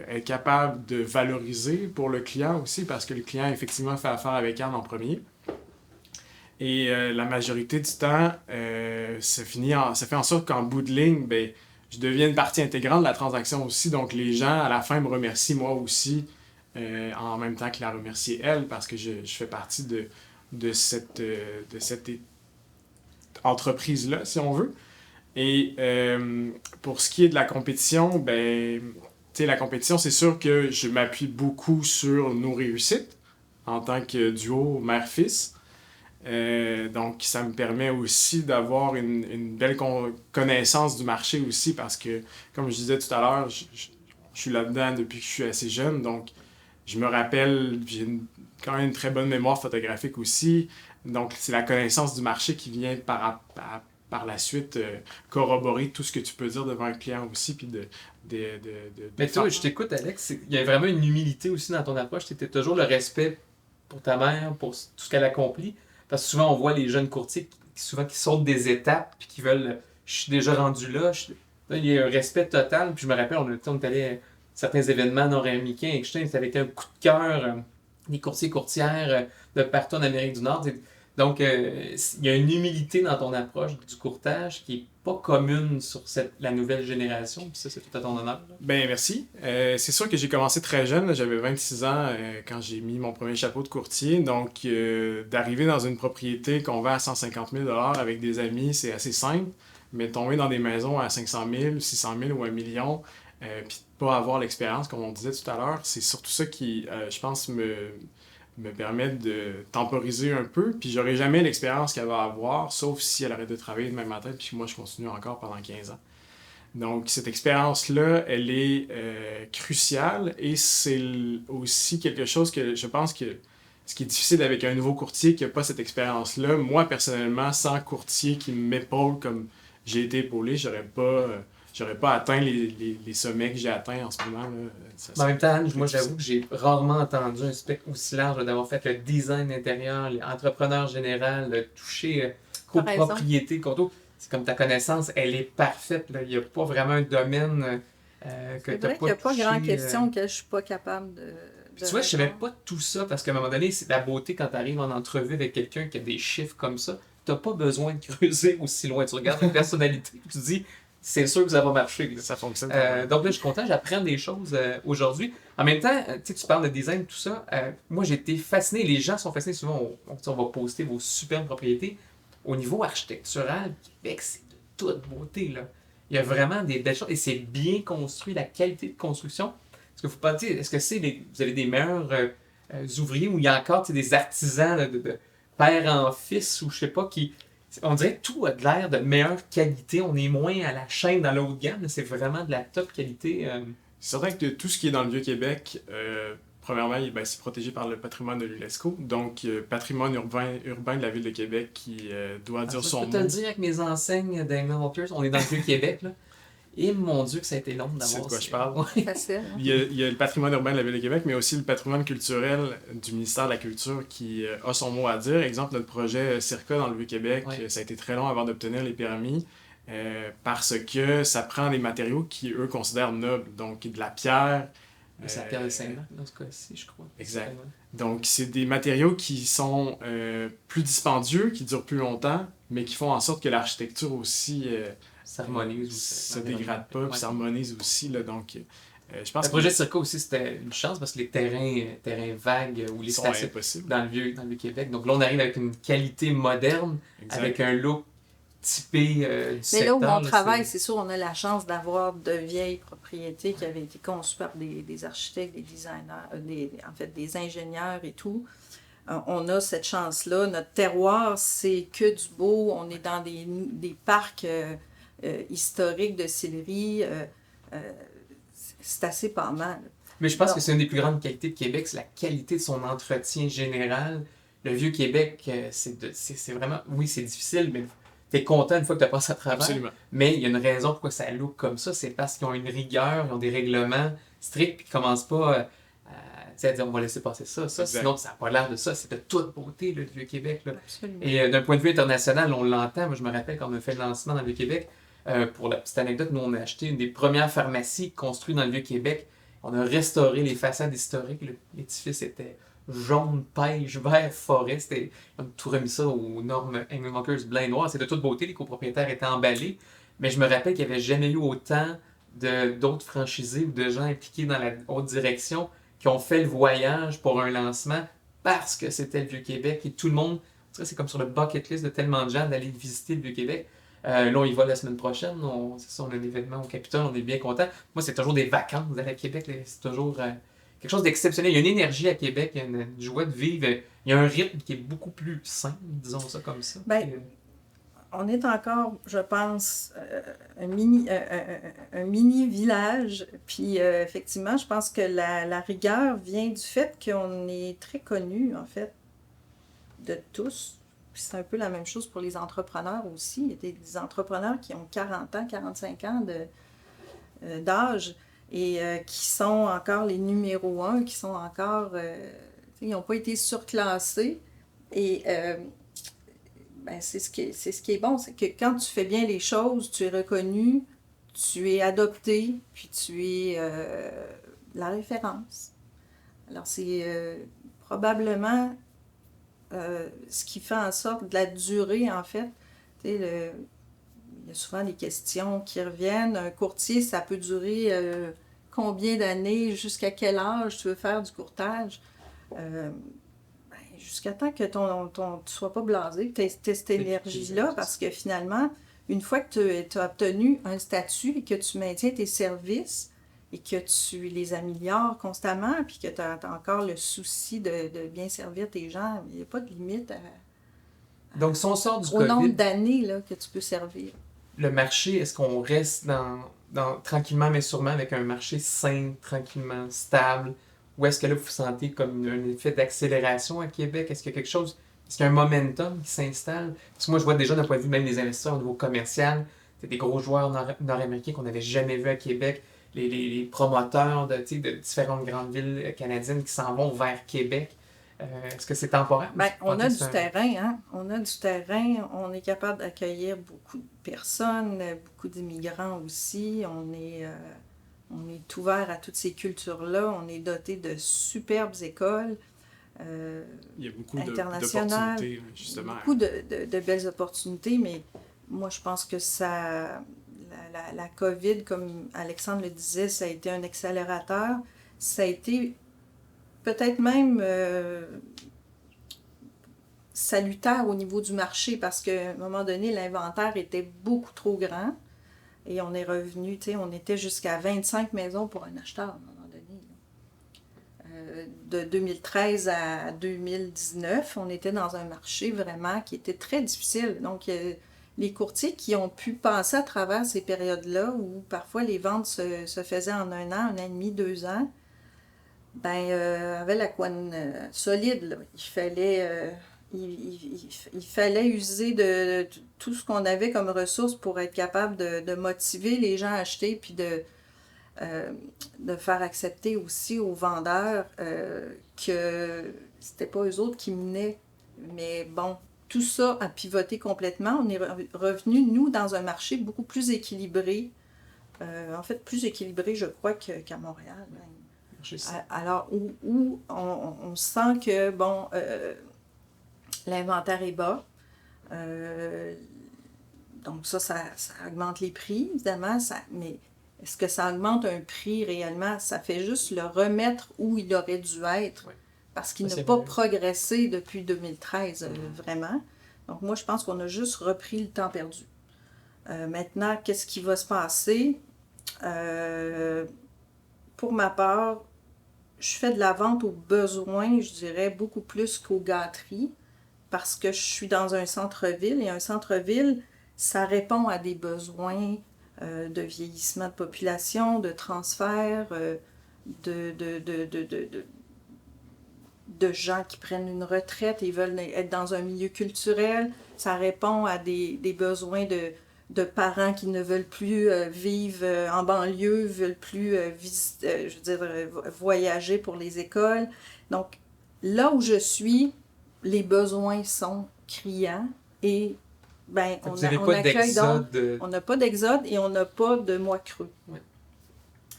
être capable de valoriser pour le client aussi, parce que le client, effectivement, fait affaire avec Anne en premier. Et la majorité du temps, ça fait en sorte qu'en bout de ligne, ben, je deviens une partie intégrante de la transaction aussi. Donc les gens, à la fin, me remercient moi aussi, en même temps que la remercier elle, parce que je fais partie de cette entreprise-là, si on veut. Et pour ce qui est de la compétition, ben, tu sais, la compétition, c'est sûr que je m'appuie beaucoup sur nos réussites en tant que duo mère-fils. Donc, ça me permet aussi d'avoir une belle connaissance du marché aussi parce que, comme je disais tout à l'heure, je suis là-dedans depuis que je suis assez jeune. Donc, je me rappelle, quand même une très bonne mémoire photographique aussi. Donc, c'est la connaissance du marché qui vient par la suite corroborer tout ce que tu peux dire devant un client aussi. Puis Mais toi, je t'écoute, Alex, il y a vraiment une humilité aussi dans ton approche. Tu as toujours le respect pour ta mère, pour tout ce qu'elle accomplit. Parce que souvent, on voit les jeunes courtiers qui sautent des étapes puis qui veulent je suis déjà rendu là. Là, il y a un respect total. Puis je me rappelle, on est allé à certains événements nord-américains et ça avait été un coup de cœur des courtiers-courtières de partout en Amérique du Nord. Donc, il y a une humilité dans ton approche du courtage qui n'est pas commune sur la nouvelle génération. Puis ça, c'est tout à ton honneur. Là. Ben merci. C'est sûr que j'ai commencé très jeune. Là, j'avais 26 ans quand j'ai mis mon premier chapeau de courtier. Donc, d'arriver dans une propriété qu'on vend à 150 000 $ avec des amis, c'est assez simple. Mais tomber dans des maisons à 500 000, 600 000 ou 1 million, puis de pas avoir l'expérience, comme on disait tout à l'heure, c'est surtout ça qui, je pense, me permettre de temporiser un peu, puis j'aurai jamais l'expérience qu'elle va avoir, sauf si elle arrête de travailler demain matin, puis moi je continue encore pendant 15 ans. Donc cette expérience-là, elle est cruciale, et c'est aussi quelque chose que je pense que ce qui est difficile avec un nouveau courtier qui n'a pas cette expérience-là, moi personnellement, sans courtier qui m'épaule comme j'ai été épaulé, j'aurais pas atteint les sommets que j'ai atteints en ce moment. Là. En même temps, moi, j'avoue que j'ai rarement entendu un spectre aussi large d'avoir fait le design intérieur, l'entrepreneur général, le toucher copropriété, condo. C'est comme ta connaissance, elle est parfaite. Là. Il n'y a pas vraiment un domaine que tu n'as pas touché. C'est vrai qu'il n'y a pas grande question que je ne suis pas capable de tu vois, je ne savais pas tout ça parce qu'à un moment donné, c'est la beauté quand tu arrives en entrevue avec quelqu'un qui a des chiffres comme ça. Tu n'as pas besoin de creuser aussi loin. Tu regardes la personnalité et tu te dis... C'est sûr que ça va marcher. Là. Ça fonctionne. Donc là, je suis content, j'apprends des choses aujourd'hui. En même temps, tu parles de design, tout ça. Moi, j'ai été fasciné. Les gens sont fascinés. Souvent, on va poster vos superbes propriétés. Au niveau architectural, Québec, c'est de toute beauté. Là. Il y a vraiment des belles choses. Et c'est bien construit, la qualité de construction. Est-ce que vous pensez, est-ce que vous avez des meilleurs ouvriers ou il y a encore des artisans là, de père en fils ou je sais pas qui... On dirait que tout a de l'air de meilleure qualité. On est moins à la chaîne dans la haute gamme. C'est vraiment de la top qualité. C'est certain que tout ce qui est dans le Vieux-Québec, premièrement, c'est protégé par le patrimoine de l'UNESCO. Donc, patrimoine urbain de la Ville de Québec qui doit dire son mot. Je peux te le dire avec mes enseignes d'Engel Walkers, on est dans le Vieux-Québec. Là. Et mon Dieu, que ça a été long d'avoir ça. C'est de quoi je parle. Facile. Il y a le patrimoine urbain de la Ville de Québec, mais aussi le patrimoine culturel du ministère de la Culture qui a son mot à dire. Exemple, notre projet Circa dans le Vieux-Québec, ça a été très long avant d'obtenir les permis parce que ça prend des matériaux qui, eux, considèrent nobles. Donc, de la pierre, C'est la pierre de Saint-Marc dans ce cas-ci, je crois. Exact. Donc, c'est des matériaux qui sont plus dispendieux, qui durent plus longtemps, mais qui font en sorte que l'architecture aussi S'harmonise. se dégrade pas, puis s'harmonise aussi. Là, donc, je pense le projet Circa aussi, c'était une chance parce que les terrains vagues ou les sont stations impossibles. dans le vieux Québec. Donc là, on arrive avec une qualité moderne, Exact. avec un look typé du Mais secteur. là où on là, travaille, c'est sûr, on a la chance d'avoir de vieilles propriétés qui avaient été conçues par des architectes, des designers, en fait des ingénieurs et tout. On a cette chance-là. Notre terroir, c'est que du beau. On est dans des parcs historiques de Sillery. C'est assez pas mal. Mais je pense Non. que c'est une des plus grandes qualités de Québec, c'est la qualité de son entretien général. Le vieux Québec, c'est vraiment... Oui, c'est difficile, mais t'es content une fois que tu passes à travers. Absolument. Mais il y a une raison pourquoi ça look comme ça, c'est parce qu'ils ont une rigueur, ils ont des règlements stricts, puis ils commencent pas à dire on va laisser passer ça, Exact. sinon ça n'a pas l'air de ça. C'est de toute beauté, le vieux Québec. Là. Absolument. Et d'un point de vue international, on l'entend. Moi, je me rappelle quand on a fait le lancement dans le Vieux-Québec, pour la petite anecdote, nous, on a acheté une des premières pharmacies construites dans le Vieux-Québec. On a restauré les façades historiques. L'édifice était jaune, pêche, vert, forêt. On a tout remis ça aux normes Engel Walkers blanc et noir. C'est de toute beauté. Les copropriétaires étaient emballés. Mais je me rappelle qu'il n'y avait jamais eu autant d'autres franchisés ou de gens impliqués dans la haute direction qui ont fait le voyage pour un lancement parce que c'était le Vieux-Québec et tout le monde, c'est comme sur le bucket list de tellement de gens d'aller visiter le Vieux-Québec. Là, on y va la semaine prochaine. C'est ça, on a un événement au Capitole, on est bien content. Moi, c'est toujours des vacances d'aller à Québec. Là. C'est toujours quelque chose d'exceptionnel. Il y a une énergie à Québec, il y a une joie de vivre. Il y a un rythme qui est beaucoup plus simple, disons ça comme ça. Ben, on est encore, je pense, un mini village. Puis effectivement, je pense que la rigueur vient du fait qu'on est très connu, en fait, de tous. Puis c'est un peu la même chose pour les entrepreneurs aussi. Il y a des entrepreneurs qui ont 40 ans, 45 ans d'âge et qui sont encore les numéros 1, qui sont encore... ils n'ont pas été surclassés. Et ben, c'est ce qui est bon, c'est que quand tu fais bien les choses, tu es reconnu, tu es adopté, puis tu es la référence. Alors c'est probablement... ce qui fait en sorte de la durée, en fait. Il y a souvent des questions qui reviennent. Un courtier, ça peut durer combien d'années, jusqu'à quel âge tu veux faire du courtage? Jusqu'à temps que tu ne sois pas blasé, que tu aies cette énergie-là, parce que finalement, une fois que tu as obtenu un statut et que tu maintiens tes services, et que tu les améliores constamment, puis que tu as encore le souci de bien servir tes gens, il n'y a pas de limite Donc, si on sort du au nombre COVID, d'années là, que tu peux servir. le marché, est-ce qu'on reste tranquillement mais sûrement avec un marché sain, tranquillement, stable? Ou est-ce que là, vous sentez comme un effet d'accélération à Québec? Est-ce qu'il y a quelque chose, est-ce qu'il y a un momentum qui s'installe? Parce que moi, je vois déjà d'un point de vue même des investisseurs au niveau commercial, c'est des gros joueurs nord-américains qu'on n'avait jamais vus à Québec. Les promoteurs de différentes grandes villes canadiennes qui s'en vont vers Québec. Est-ce que c'est temporaire? Ben, on a du terrain, hein? On a du terrain, on est capable d'accueillir beaucoup de personnes, beaucoup d'immigrants aussi. On est ouvert à toutes ces cultures-là. On est doté de superbes écoles Il y a beaucoup internationales. d'opportunités, justement. Beaucoup de belles opportunités, mais moi, je pense que la COVID, comme Alexandre le disait, ça a été un accélérateur. Ça a été peut-être même salutaire au niveau du marché parce qu'à un moment donné, l'inventaire était beaucoup trop grand et on est revenu, on était jusqu'à 25 maisons pour un acheteur à un moment donné. De 2013 à 2019, on était dans un marché vraiment qui était très difficile. Donc, les courtiers qui ont pu passer à travers ces périodes-là où parfois les ventes se faisaient en 1 an, 1 an et demi, 2 ans, avaient la couenne solide. Là. Il fallait user de tout ce qu'on avait comme ressources pour être capable de motiver les gens à acheter puis de faire accepter aussi aux vendeurs que c'était pas eux autres qui menaient. Mais bon, tout ça a pivoté complètement. On est revenu, nous, dans un marché beaucoup plus équilibré. En fait, plus équilibré, je crois, qu'à Montréal. Même. chercher ça? Alors, où on sent que, bon, l'inventaire est bas. Donc ça augmente les prix, évidemment, mais est-ce que ça augmente un prix réellement? Ça fait juste le remettre où il aurait dû être, parce qu'il n'a pas progressé depuis 2013, vraiment. Donc moi, je pense qu'on a juste repris le temps perdu. Maintenant, qu'est-ce qui va se passer? Pour ma part, je fais de la vente aux besoins, je dirais, beaucoup plus qu'aux gâteries, parce que je suis dans un centre-ville, et un centre-ville, ça répond à des besoins de vieillissement de population, de transfert, de gens qui prennent une retraite et veulent être dans un milieu culturel. Ça répond à des besoins de parents qui ne veulent plus vivre en banlieue, veulent plus voyager pour les écoles. Donc, là où je suis, les besoins sont criants et on n'a pas d'exode et on n'a pas de mois creux. Ouais.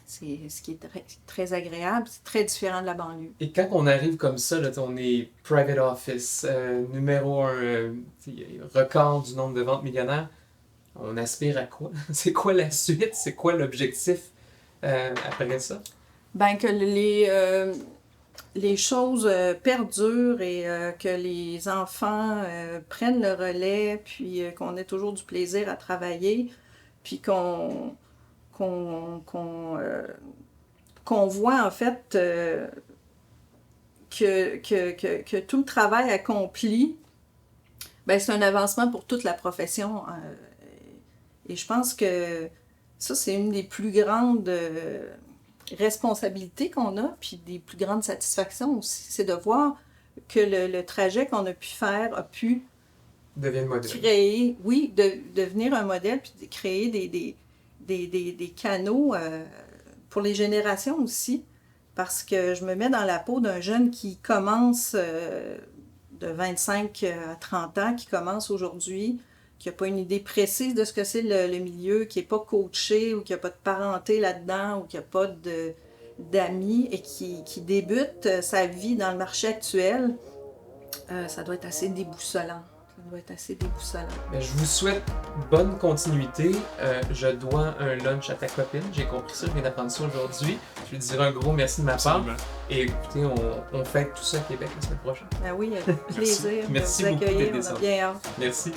C'est ce qui est très agréable, c'est très différent de la banlieue. Et quand on arrive comme ça, là, on est private office, numéro 1, record du nombre de ventes millionnaires, on aspire à quoi? C'est quoi la suite? C'est quoi l'objectif après ça? Que les choses perdurent et que les enfants prennent le relais, puis qu'on ait toujours du plaisir à travailler, puis qu'on voit en fait que tout le travail accompli, c'est un avancement pour toute la profession. Et je pense que ça, c'est une des plus grandes responsabilités qu'on a, puis des plus grandes satisfactions aussi, c'est de voir que le trajet qu'on a pu faire a pu créer, devenir un modèle, puis de créer des canaux pour les générations aussi, parce que je me mets dans la peau d'un jeune qui commence de 25 à 30 ans, qui commence aujourd'hui, qui n'a pas une idée précise de ce que c'est le milieu, qui n'est pas coaché ou qui n'a pas de parenté là-dedans ou qui n'a pas d'amis et qui débute sa vie dans le marché actuel, ça doit être assez déboussolant. Je vous souhaite bonne continuité. Je dois un lunch à ta copine. J'ai compris ça, je viens d'apprendre ça aujourd'hui. Je lui dirai un gros merci de ma part. Et écoutez, on fête tout ça à Québec la semaine prochaine. Oui, avec plaisir. Merci de vous beaucoup accueillir. d'être descendu. On a bien hâte. Merci.